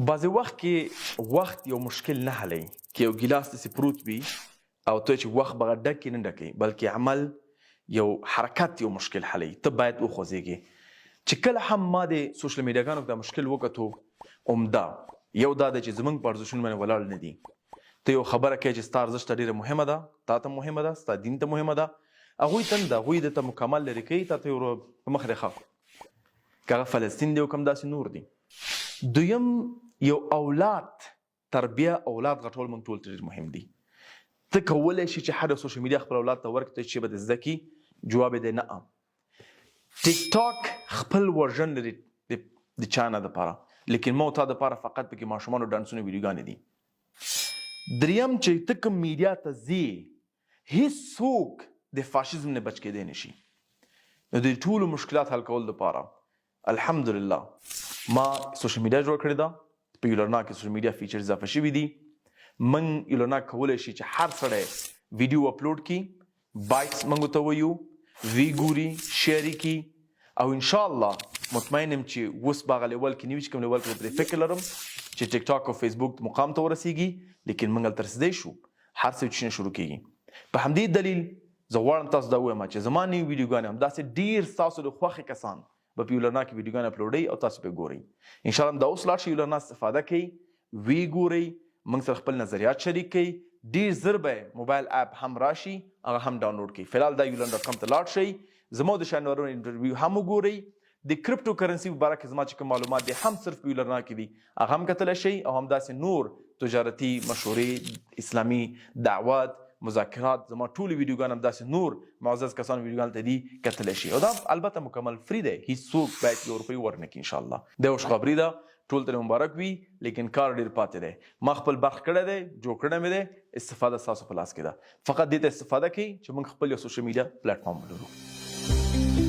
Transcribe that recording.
بعضې وخت کې وخت یو مشکل نه حلوي که یو ګیلاس داسې پروت وي او ته چې وخت به ډک نه ډکوي بلکې عمل یو حرکت یو مشکل حلوي ته باید وخوځېږې چې کله هم ما د سوشل میډیاګانو دا مشکل وکتو عمده یو دا دی چې زموږ په ارزښتونو باندې ولاړ نه دي ته یو خبره کوي چې ستا ارزښت ډېره مهمه ده تا ته مهمه ده ستا دین ته مهمه ده هغوی ته نه ده هغوی درته مکمل لرې کوي تا ته یو په مخ ښه که هغه فلسطین دی او کوم داسې نور دی. دویم یو اولاد تربیه اولاد غټول موږ ټول ته ډېر مهم دي. ته کولی شي چې هر سوشل میډیا خپل اولاد ته ورکړي چې به د زده کړي جواب یې دی نه. ټیک ټاک خپل ورژن لري د چا نه دپاره لیکن ما او تا دپاره فقط پکې ماشومانو ډانسونو ویډیوګانې دي. دریم چې ته کوم میډیا ته ځې هیڅوک د فاشیزم نه بچ کېدی نشي. نو د ټولو مشکلات حل کول دپاره الحمدلله ما سوشل میډیا جوړ کړې ده. په یولرنا کې سوشل میډیا فیچر اضافه شوي دي. موږ یولرنا کولی شي چې هر سړی ویډیو اپلوډ کړي بایټس موږ ورته ویو وی ګوري شیر یې کړي او انشاءالله مطمئن یم چې اوس به هغه لیول کې نه وي چې کوم لیول کې پرې فکر لرم چې ټیک ټاک او فیسبوک مقام ته ورسیږي لیکن موږ هلته رسېدی شو هر څه چې نه شروع کېږي. په همدې دلیل زه غواړم تاسو دا ووایم چې زما نوي ویډیوګانې همداسې ډېر ستاسو د خوښې کسان به په یولرنا کې ویډیوګانې اپلوډوي او تاسو به ګورئ. انشاءالله همدا اوس لاړ شئ یولرنا استفاده کوئ وی ګورئ موږ سره خپل نظریات شریک کړئ. ډېر زر به موبایل اپ هم راشي هغه هم ډاونلوډ کړئ. فلحال دا یولرن.com ته لاړ شئ زما د شانورونو انټرویو هم وګورئ. د کرپټو کرنسي په باره کې زما چې کوم معلومات دي هم صرف په یولرنا کې دي هغه هم کتلی شئ او همداسې نور تجارتي مشورې اسلامي دعوت مذاکرات زما ټولې ویډیوګانې همداسې نور معزز کسانو ویډیوګانو ته دي کتلی شي او دا البته مکمل فری دی هیڅوک باید یو روپۍ ورنه کړي انشاءالله. دا یو خوشخبري ده ټول ته مبارک وي لیکن کار ډېر پاتې دی. ما خپل برخ کړی دی جوړ کړی مې دی استفاده ستاسو په لاس کې ده. فقط دې ته استفاده کوئ چې موږ خپل یو سوشل میډیا پلیټفارم ولرو.